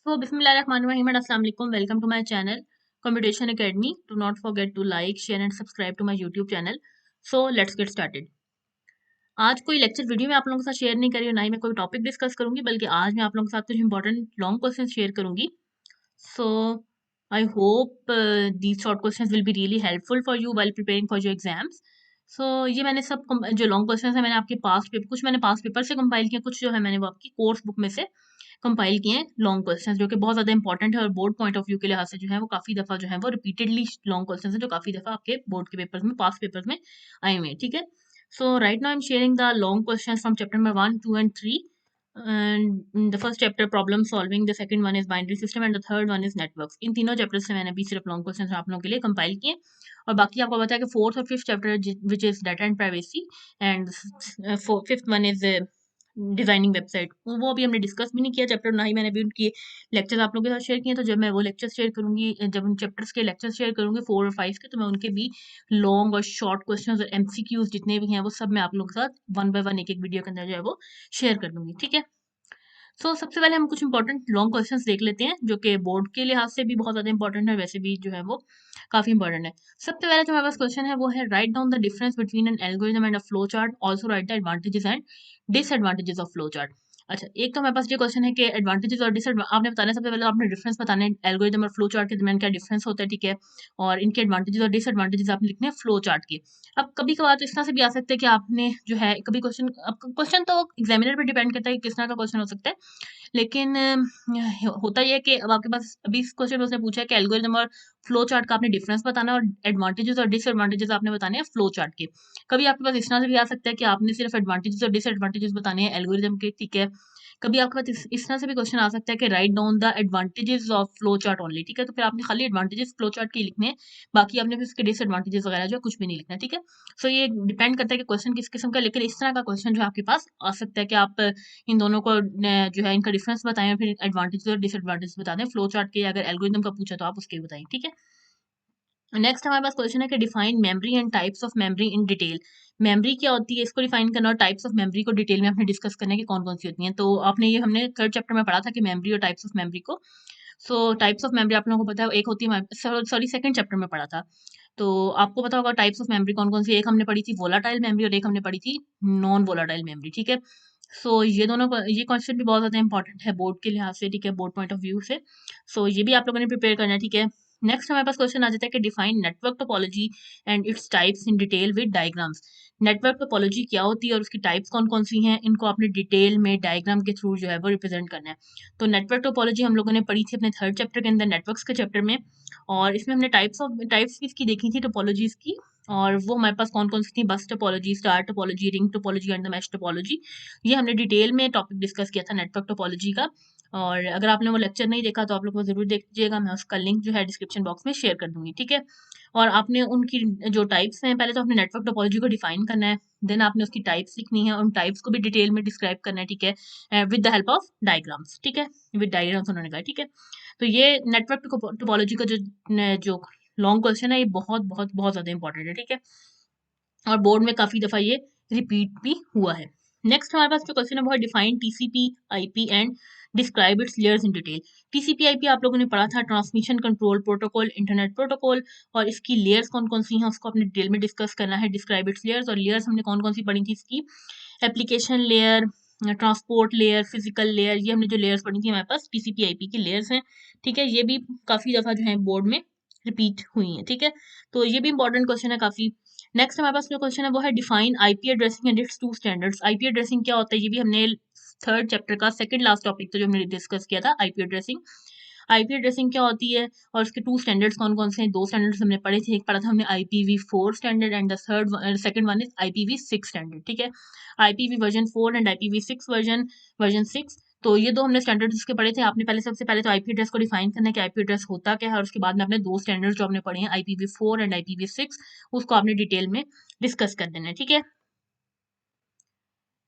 So, Bismillahirrahmanirrahim and Assalamu alaikum. Welcome to my channel, Computation Academy. Do not forget to like, share and subscribe to my YouTube channel. So, let's get started. आज कोई lecture video में आप लोगों के साथ share नहीं करी और ना ही मैं कोई टॉपिक डिस्कस करूंगी, बल्कि आज मैं आप लोगों के साथ कुछ इंपॉर्टेंट लॉन्ग क्वेश्चन शेयर करूंगी. So, I hope these short questions will be really helpful for you while preparing for your exams. So, ये मैंने जो लॉन्ग क्वेश्चन है मैंने आपके पास्ट पेपर कुछ मैंने पास्ट पेपर से कंपाइल किया, कुछ जो है मैंने वो आपकी कोर्स बुक में से कंपाइल किए हैं लॉन्ग क्वेश्चंस, जो कि बहुत ज़्यादा इंपॉर्टेंट है और बोर्ड पॉइंट ऑफ व्यू के लिहाज से जो है वो काफ़ी दफ़ा जो है वो रिपीटेडली लॉन्ग क्वेश्चंस हैं जो काफ़ी दफ़ा आपके बोर्ड के पेपर्स में पास पेपर्स में आए हुए हैं. ठीक है. So right now I am sharing the long questions from chapter number 1, 2 and 3. And the first chapter problem solving, the second one is binary system and the third one is networks. इन तीनों chapters से मैंने भी सिर्फ long questions आप लोगों के लिए compile किए और बाकी आपको पता है कि फोर्थ और fifth chapter which is data and privacy and fifth one is designing website, वो अभी हमने डिस्कस भी नहीं किया चैप्टर, ना ही मैंने अभी उनकी लेक्चर्स आप लोगों के साथ शेयर किए. तो जब मैं वो लेक्चर शेयर करूंगी, जब उन चैप्टर्स के लेक्चर्स शेयर करूंगी 4 और 5 के, तो मैं उनके भी लॉन्ग और शॉर्ट क्वेश्चंस और एमसीक्यूज जितने भी हैं वो सब मैं आप लोगों के साथ वन बाय वन एक एक वीडियो के अंदर जो है वो शेयर कर दूंगी. ठीक है. सबसे पहले हम कुछ इंपॉर्टेंट लॉन्ग क्वेश्चंस देख लेते हैं जो कि बोर्ड के लिहाज से भी बहुत ज़्यादा इंपॉर्टेंट है, वैसे भी जो है वो काफ़ी इंपॉर्टेंट है. सबसे पहले जो हमारे पास क्वेश्चन है वो है write down the difference between an algorithm and a flow chart, also right the advantages and disadvantages of flow chart. अच्छा, एक तो हमारे पास ये क्वेश्चन है कि एडवांटेजेस और आपने बताना है. सबसे पहले आपने डिफरेंस बताना है एल्गोरिथम और फ्लो चार्ट के दरमियान क्या डिफरेंस होता है. ठीक है. और इनके एडवांटेजेस और डिसएडवांटेजेस आपने लिखने हैं फ्लो चार्ट के. अब कभी कभार तो इस तरह से भी आ सकता है कि आपने जो है कभी क्वेश्चन तो एग्जामिनर पर डिपेंड करता है कि किस तरह का क्वेश्चन हो सकता है. लेकिन होता ये है कि अब आपके पास अभी इस क्वेश्चन में उसने पूछा है कि एल्गोरिथम और फ्लो चार्ट का आपने डिफरेंस बताना है और एडवांटेजेस और डिसएडवांटेजेस आपने बताने हैं फ्लो चार्ट के. कभी आपके पास इस तरह से भी आ सकता है कि आपने सिर्फ एडवांटेजेस और डिसएडवांटेजेस बताने हैं एल्गोरिथम के. ठीक है. कभी आपके पास इस तरह से भी क्वेश्चन आ सकता है कि write down the advantages of flow chart only. ठीक है. तो फिर आपने खाली एडवांटेजेस फ्लो चार्ट के ही लिखने हैं, बाकी आपने फिर उसके डिसएडवांटेजेस वगैरह जो है कुछ भी नहीं लिखना है. ठीक है. ये डिपेंड करता है कि क्वेश्चन किस किस्म का, लेकिन इस तरह का क्वेश्चन जो आपके पास आ सकता है कि आप इन दोनों को जो है इनका डिफरेंस बताएं और फिर एडवांटेजेस और डिसएडवांटेजेस बता दें फ्लो चार्ट के. अगर एल्गोरिथम का पूछा तो आप उसके बताएं. ठीक है. नेक्स्ट हमारे पास क्वेश्चन है कि define memory and types of memory in detail. Memory क्या होती है, इसको डिफाइन करना, और टाइप्स ऑफ मेमोरी को डिटेल में आपने डिस्कस करना है कि कौन कौन सी होती हैं. तो आपने ये हमने थर्ड चैप्टर में पढ़ा था कि मेमोरी और टाइप्स ऑफ मेमोरी को. टाइप्स ऑफ मेमोरी आप लोगों को पता है, एक होती है सॉरी सेकंड चैप्टर में पढ़ा था. तो आपको पता होगा टाइप्स ऑफ मेमोरी कौन कौन सी. एक हमने पढ़ी थी वोलाटाइल मेमोरी और एक हमने पढ़ी थी नॉन वोलाटाइल मेमोरी. ठीक है. ये क्वेश्चन भी बहुत ज्यादा इंपॉर्टेंट है बोर्ड के लिहाज से. ठीक है. बोर्ड पॉइंट ऑफ व्यू से. ये भी आप लोगों ने प्रिपेयर करना है. ठीक है. नेक्स्ट हमारे पास क्वेश्चन आ जाता है कि define network topology and its types in detail with diagrams. Network topology क्या होती है और उसकी टाइप्स कौन कौन सी हैं, इनको आपने डिटेल में डायग्राम के थ्रू जो है वो रिप्रेजेंट करना है. तो नेटवर्क टोपोलॉजी हम लोगों ने पढ़ी थी अपने थर्ड चैप्टर के अंदर, नेटवर्क्स के चैप्टर में, और इसमें हमने टाइप्स इसकी देखी थी टोपोलॉजीज की. और वो हमारे पास कौन कौन सी थी, बस topology, star topology, ring topology and the mesh topology. ये हमने डिटेल में टॉपिक डिस्कस किया था नेटवर्क टोपोलॉजी का. और अगर आपने वो लेक्चर नहीं देखा तो आप लोग को जरूर देख लीजिएगा, मैं उसका लिंक जो है डिस्क्रिप्शन बॉक्स में शेयर कर दूंगी. ठीक है. और आपने उनकी जो टाइप्स हैं, पहले तो आपने नेटवर्क टोपोलॉजी को डिफाइन करना है, देन आपने उसकी टाइप्स लिखनी है, उन टाइप्स को भी डिटेल में डिस्क्राइब करना है. ठीक है. With the help of diagrams. ठीक है. विद डायग्राम्स उन्होंने कहा. ठीक है. तो ये नेटवर्क टोपोलॉजी का जो लॉन्ग क्वेश्चन है, ये बहुत बहुत बहुत ज्यादा इंपॉर्टेंट है. ठीक है. और बोर्ड में काफी दफा ये रिपीट भी हुआ है. नेक्स्ट हमारे पास जो क्वेश्चन है वो है define TCP IP and describe it's layers in detail. TCP IP आप लोगों ने पढ़ा था, transmission control protocol, internet protocol, और इसकी लेयर्स कौन कौन सी हैं उसको अपने डिटेल में डिस्कस करना है. डिस्क्राइब इट्स लेयर्स, और लेयर्स हमने कौन कौन सी पढ़ी थी इसकी, application layer, transport layer, physical layer. ये हमने जो लेयर्स पढ़ी थी हमारे पास टीसीपी आईपी की लेयर्स हैं. ठीक है. ये भी काफी दफा जो है बोर्ड में रिपीट हुई है. ठीक है. तो ये भी इंपॉर्टेंट क्वेश्चन है काफी. नेक्स्ट हमारे पास जो क्वेश्चन है वो है define IP addressing and its two standards. IP addressing क्या होता है, ये भी हमने थर्ड चैप्टर का सेकंड लास्ट टॉपिक तो जो हमने डिस्कस किया था आईपी एड्रेसिंग. आईपी एड्रेसिंग क्या होती है और उसके टू स्टैंडर्ड्स कौन कौन से हैं. दो स्टैंडर्ड्स हमने पढ़े थे, एक पढ़ा था हमने IPv4 standard and the second one is IPv6 standard. ठीक है. IPv version 4 and IPv6 version 6. तो ये दो हमने स्टैंडर्ड इसके पढ़े थे. आपने पहले सबसे पहले तो आईपी एड्रेस को डिफाइन करना है कि आईपी एड्रेस होता क्या है, और उसके बाद में आपने दो स्टैंडर्ड्स जो आपने पढ़े हैं IPv4 एंड IPv6 उसको आपने डिटेल में डिस्कस कर देना है. ठीक है.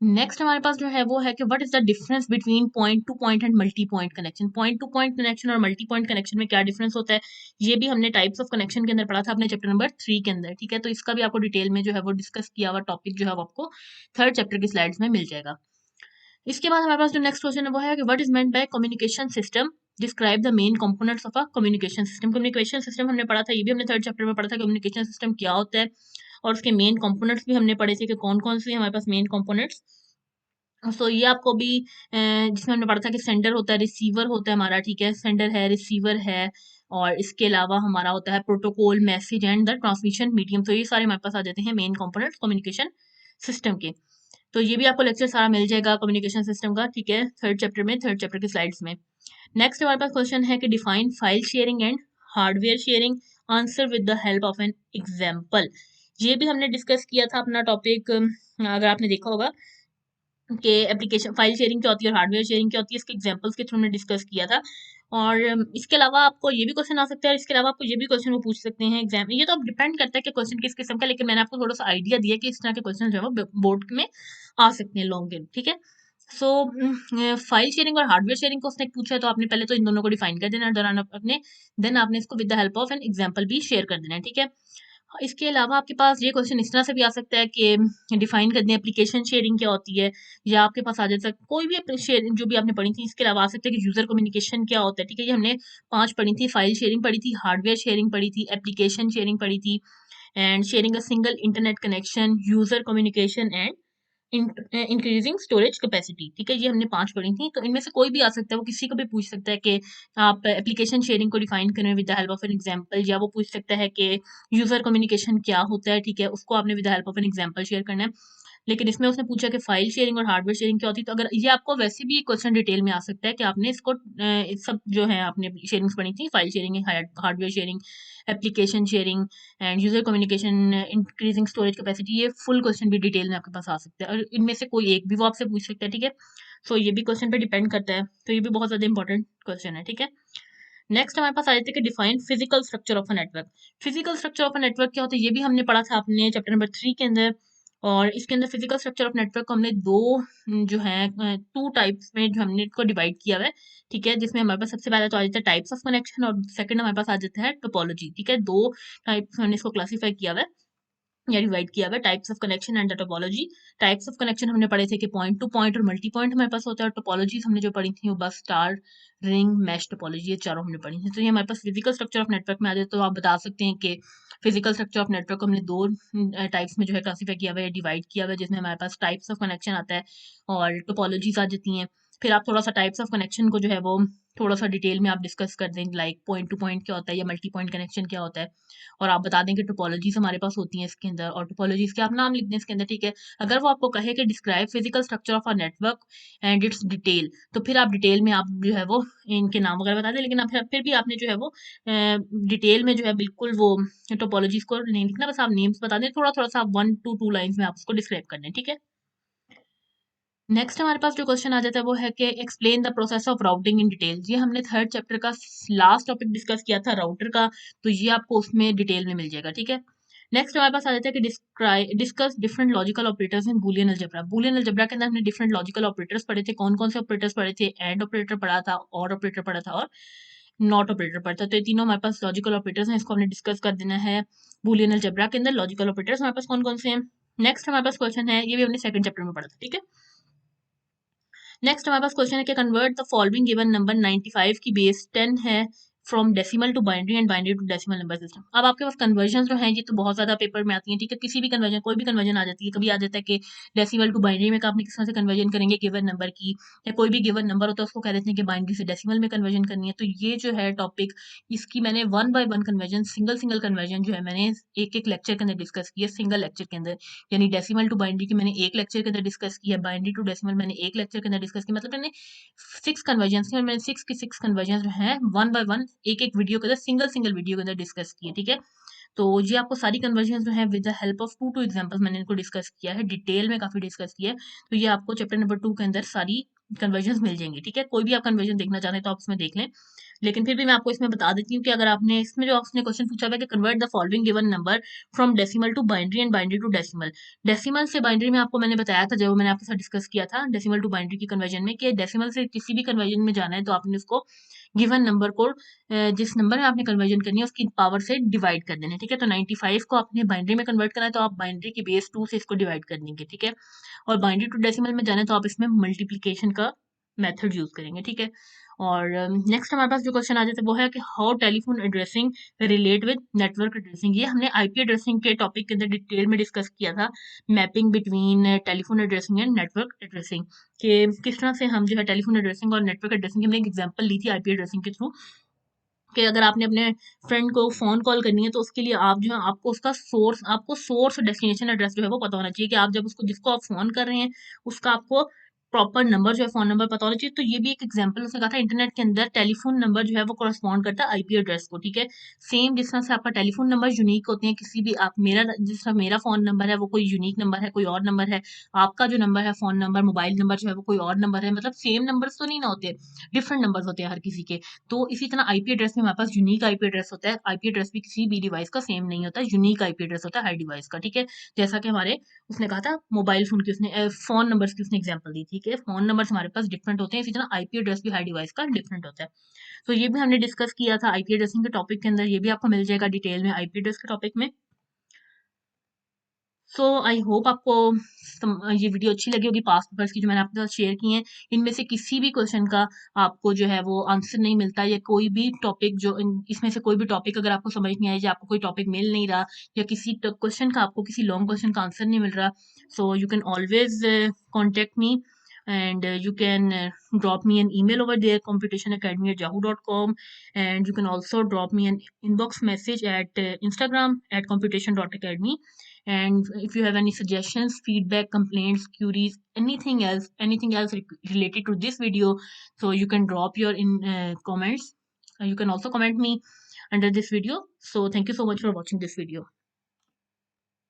नेक्स्ट हमारे पास जो है वो है कि what is the difference between point two point and multi point connection. Point two point connection और मल्टी पॉइंट कनेक्शन में क्या डिफरेंस होता है, ये भी हमने टाइप्स ऑफ कनेक्शन के अंदर पढ़ा था अपने चैप्टर नंबर 3 के अंदर. ठीक है. तो इसका भी आपको डिटेल में जो है वो डिस्कस किया हुआ टॉपिक जो है वो आपको थर्ड चैप्टर की स्लाइड्स में मिल जाएगा. इसके बाद हमारे पास जो नेक्स्ट क्वेश्चन है वो है कि what is meant by communication system describe the main components of a communication system. Communication system हमने पढ़ा था, ये भी हमने थर्ड चैप्टर में पढ़ा था, कम्युनिकेशन सिस्टम क्या होता है, और उसके मेन कंपोनेंट्स भी हमने पढ़े थे कि कौन कौन से हमारे पास मेन कंपोनेंट्स। सो ये आपको भी जिसमें हमने पढ़ा था कि सेंडर होता है, रिसीवर होता है हमारा, ठीक है, सेंडर है, रिसीवर है, और इसके अलावा हमारा होता है protocol, message and the transmission medium. तो ये सारे हमारे पास आ जाते हैं मेन कंपोनेंट्स कम्युनिकेशन सिस्टम के। तो ये भी आपको लेक्चर सारा मिल जाएगा कम्युनिकेशन सिस्टम का, ठीक है, थर्ड चैप्टर में, थर्ड चैप्टर के स्लाइड्स में। नेक्स्ट हमारे पास क्वेश्चन है कि define file sharing and hardware sharing, answer with the help of an example. ये भी हमने डिस्कस किया था अपना टॉपिक, अगर आपने देखा होगा कि एप्लीकेशन फाइल शेयरिंग क्या होती है और हार्डवेयर शेयरिंग क्या होती है, इसके एग्जांपल्स के थ्रू हमने डिस्कस किया था। और इसके अलावा आपको ये भी क्वेश्चन आ सकता है, और इसके अलावा आपको ये भी क्वेश्चन वो पूछ सकते हैं एग्जाम में। ये तो अब डिपेंड करता है कि क्वेश्चन किस किस्म का, लेकिन मैंने आपको थोड़ा सा आइडिया दिया कि इस तरह के क्वेश्चन जो है वो बोर्ड में आ सकते हैं लॉन्ग गेम, ठीक है। सो फाइल शेयरिंग और हार्डवेयर शेयरिंग को उसने पूछा है, तो आपने पहले तो इन दोनों को डिफाइन कर देना है दौरान अपने, देन आपने इसको with the help of an example भी शेयर कर देना है, ठीक है। इसके अलावा आपके पास ये क्वेश्चन इस तरह से भी आ सकता है कि डिफाइन कर दें एप्लीकेशन शेयरिंग क्या होती है, या आपके पास आ जाता है कोई भी शेयरिंग जो भी आपने पढ़ी थी। इसके अलावा आ सकता है कि यूजर कम्युनिकेशन क्या होता है, ठीक है, ये हमने 5 पढ़ी थी, फाइल शेयरिंग पढ़ी थी, हार्डवेयर शेयरिंग पढ़ी थी, एप्लीकेशन शेयरिंग पढ़ी थी, and sharing a single internet connection, user communication and increasing storage capacity, ठीक है, ये हमने 5 पढ़ी थी। तो इनमें से कोई भी आ सकता है, वो किसी को भी पूछ सकता है कि आप एप्लीकेशन शेयरिंग को डिफाइन करें with the help of an example, या वो पूछ सकता है कि यूजर कम्युनिकेशन क्या होता है, ठीक है, उसको आपने with the help of an example share करना है। लेकिन इसमें उसने पूछा कि फाइल शेयरिंग और हार्डवेयर शेयरिंग क्या होती है, तो अगर ये आपको वैसे भी क्वेश्चन डिटेल में आ सकता है कि आपने इसको सब जो है आपने शेयरिंग्स पढ़ी थी, file sharing, hardware sharing, application sharing and user communication, increasing storage capacity, ये फुल क्वेश्चन भी डिटेल में आपके पास आ सकता है, और इनमें से कोई एक भी वो आपसे पूछ सकता है, ठीक है। सो ये भी क्वेश्चन पे डिपेंड करता है, तो ये भी बहुत ज्यादा इंपॉर्टेंट क्वेश्चन है, ठीक है। नेक्स्ट हमारे पास आ जाते हैं कि define physical structure of a network. Physical structure of a network क्या होता है, ये भी हमने पढ़ा था अपने चैप्टर नंबर 3 के अंदर। और इसके अंदर फिजिकल स्ट्रक्चर ऑफ नेटवर्क को हमने दो जो है 2 टाइप्स में जो हमने इसको डिवाइड किया हुआ है, ठीक है, जिसमें हमारे पास सबसे पहले तो आ जाता है टाइप्स ऑफ कनेक्शन, और सेकंड हमारे पास आ जाता है टोपोलॉजी, ठीक है। 2 टाइप्स हमने इसको क्लासिफाई किया हुआ है या डिवाइड किया हुआ है, types of connection and the topology. Types of connection हमने पढ़े थे कि पॉइंट टू पॉइंट और मल्टी पॉइंट हमारे पास होता है, और टोपोलॉजीज हमने जो पढ़ी थी वो बस स्टार, रिंग, मैश टोपोलॉजी, ये चारों हमने पढ़ी थी। तो ये हमारे पास फिजिकल स्ट्रक्चर ऑफ नेटवर्क में आ जाए, तो आप बता सकते हैं कि फिजिकल स्ट्रक्चर ऑफ नेटवर्क को हमने 2 टाइप्स में जो है क्लासीफाई किया हुआ है, डिवाइड किया हुआ है, जिसमें हमारे पास टाइप्स ऑफ कनेक्शन आता है और टोपोलॉजीज आ जाती हैं। फिर आप थोड़ा सा टाइप्स ऑफ कनेक्शन को जो है वो थोड़ा सा डिटेल में आप डिस्कस कर दें, लाइक पॉइंट टू पॉइंट क्या होता है या मल्टी पॉइंट कनेक्शन क्या होता है, और आप बता दें कि टोपोलॉजीज हमारे पास होती हैं इसके अंदर, और टोपोलॉजीज के आप नाम लिख दें इसके अंदर, ठीक है। अगर वो आपको कहे कि describe physical structure of a network and it's detail, तो फिर आप डिटेल में आप जो है वो इनके नाम वगैरह बता दें, लेकिन आप फिर भी आपने जो है वो डिटेल में जो है बिल्कुल वो टोपोलॉजीज को नहीं लिखना, बस आप नेम्स बता दें, थोड़ा थोड़ा सा 1 to 2 लाइन्स में आप उसको डिस्क्राइब कर दें, ठीक है। नेक्स्ट हमारे पास जो क्वेश्चन आ जाता है वो है कि explain the process of routing in detail. ये हमने थर्ड चैप्टर का लास्ट टॉपिक डिस्कस किया था राउटर का, तो ये आपको उसमें डिटेल में मिल जाएगा, ठीक है। नेक्स्ट हमारे पास आ जाता है कि discuss different logical operators in Boolean algebra. Boolean algebra के अंदर हमने डिफरेंट लॉजिकल ऑपरेटर्स पढ़े थे, कौन कौन से ऑपरेटर्स पढ़े थे, एंड ऑपरेटर पढ़ा था, और ऑपरेटर पढ़ा था, और नॉट ऑपरेटर पढ़ा था। तो ये तीनों हमारे पास लॉजिकल ऑपरेटर्स हैं, इसको हमने डिस्कस कर देना है। बूलियन अलजेब्रा के अंदर लॉजिकल ऑपरेटर्स हमारे पास कौन कौन से हैं। नेक्स्ट हमारे पास क्वेश्चन है, ये भी हमने सेकंड चैप्टर में पढ़ा था, ठीक है। नेक्स्ट हमारे पास क्वेश्चन है कि convert the following given number 95 की बेस 10 है from decimal to binary and binary to decimal number system. अब आपके पास कन्वर्जन जो है ये तो बहुत ज्यादा पेपर में आती है, ठीक है, किसी भी कन्वर्जन, कोई भी कन्वर्जन आ जाती है, कभी आ जाता है कि डेसिमल टू बाइनरी में आपने किस तरह से कन्वर्जन करेंगे गिवन नंबर की, या कोई भी गिवन नंबर होता है उसको कह देते हैं कि बाइनरी से डेसिमल में कन्वर्जन करनी है। तो ये जो है टॉपिक, इसकी मैंने 1 by 1 conversion, single single conversion जो है मैंने एक एक लेक्चर के अंदर डिस्कस किया, सिंगल लेक्चर के अंदर, यानी डेसिमल टू बाइनरी की मैंने एक लेक्चर के अंदर डिस्कस किया, बाइनरी टू डेसिमल मैंने एक लेक्चर के अंदर डिस्कस किया, मतलब मैंने 6 कन्वर्जन थी, और मैंने 6 की 6 कन्वर्जन जो है 1 by 1 एक एक वीडियो के अंदर, सिंगल सिंगल वीडियो के अंदर डिस्कस किए, ठीक है। तो ये आपको सारी कन्वर्जन जो है with the help of 2 examples मैंने इनको डिस्कस किया है, डिटेल में काफी डिस्कस किया है। तो ये आपको चैप्टर नंबर 2 के अंदर सारी कन्वर्जन मिल जाएंगी, ठीक है। कोई भी आप कन्वर्जन देखना चाहते हैं तो आप उसमें देख लें, लेकिन फिर भी मैं आपको इसमें बता देती हूँ कि अगर आपने इसमें जो आपने क्वेश्चन पूछा हुआ है कि convert the following given number from decimal to binary and binary to decimal. Decimal से बाइनरी में आपको मैंने बताया था, जब मैंने आपके साथ डिस्कस किया था डेसिमल टू बाइनरी की कन्वर्जन में, कि डेसिमल से किसी भी कन्वर्जन में जाना है तो आपने उसको गिवन नंबर को जिस नंबर में आपने कन्वर्जन करनी है उसकी पावर से डिवाइड कर देना है, ठीक है। तो 95 को आपने बाइनरी में कन्वर्ट करना है तो आप बाइनरी की बेस 2 से इसको डिवाइड कर देंगे, ठीक है। और बाइनरी टू डेसिमल में जाना है तो आप इसमें मल्टीप्लीकेशन का मेथड यूज करेंगे, ठीक है। और नेक्स्ट हमारे पास जो क्वेश्चन आ जाता है वो है कि how telephone addressing relate with network addressing. ये हमने आईपी एड्रेसिंग के टॉपिक के अंदर डिटेल में डिस्कस किया था, mapping between telephone addressing and network addressing, कि किस तरह से हम जो है टेलीफोन एड्रेसिंग और नेटवर्क एड्रेसिंग की हमने एक एग्जांपल ली थी आईपी एड्रेसिंग के थ्रू, कि अगर आपने अपने फ्रेंड को फ़ोन कॉल करनी है तो उसके लिए आप जो है आपको सोर्स और डेस्टिनेशन एड्रेस जो है वो पता होना चाहिए, कि आप जब उसको जिसको आप फ़ोन कर रहे हैं उसका आपको प्रॉपर नंबर जो है फ़ोन नंबर पता होना चाहिए। तो ये भी एक एग्जांपल उसने कहा था, इंटरनेट के अंदर टेलीफ़ोन नंबर जो है वो कॉरेस्पॉन्ड करता है आईपी एड्रेस को, ठीक है। सेम जिस तरह से आपका टेलीफ़ोन नंबर यूनिक होते हैं, किसी भी आप मेरा जिस तरह मेरा फ़ोन नंबर है वो कोई यूनिक नंबर है, कोई और नंबर है, आपका जो नंबर है फ़ोन नंबर, मोबाइल नंबर जो है वो कोई और नंबर है, मतलब सेम नंबर्स तो नहीं ना होते, डिफरेंट नंबर्स होते हैं हर किसी के। तो इसी तरह आईपी एड्रेस में हमारे पास यूनिक आईपी एड्रेस होता है। आईपी एड्रेस भी किसी भी डिवाइस का सेम नहीं होता, यूनिक आईपी एड्रेस होता है हर डिवाइस का, ठीक है। जैसा कि हमारे उसने कहा था मोबाइल फोन की उसने फोन नंबर्स की उसने एग्जांपल दी थी कि फोन नंबर्स हमारे पास डिफरेंट होते हैं, इसी तरह आईपी एड्रेस भी हर डिवाइस का डिफरेंट होता है। तो ये भी हमने डिस्कस किया था आईपी एड्रेसिंग के टॉपिक के अंदर, ये भी आपको मिल जाएगा डिटेल में आईपी एड्रेस के टॉपिक में। सो आई होप आपको ये वीडियो अच्छी लगी होगी, पास्ट पेपर्स की जो मैंने आपके साथ शेयर की हैं, इनमें से किसी भी क्वेश्चन का आपको जो है वो आंसर नहीं मिलता, या कोई भी टॉपिक जो इसमें से कोई भी टॉपिक अगर आपको समझ नहीं आया या आपको कोई टॉपिक मिल नहीं रहा, या किसी क्वेश्चन का आपको किसी लॉन्ग क्वेश्चन का आंसर नहीं मिल रहा, so you can always contact me, and you can drop me an email over there, computationacademy@yahoo.com, and you can also drop me an inbox message at Instagram at computation.academy. And if you have any suggestions, feedback, complaints, queries, anything else related to this video, so you can drop your in comments. You can also comment me under this video. So thank you so much for watching this video.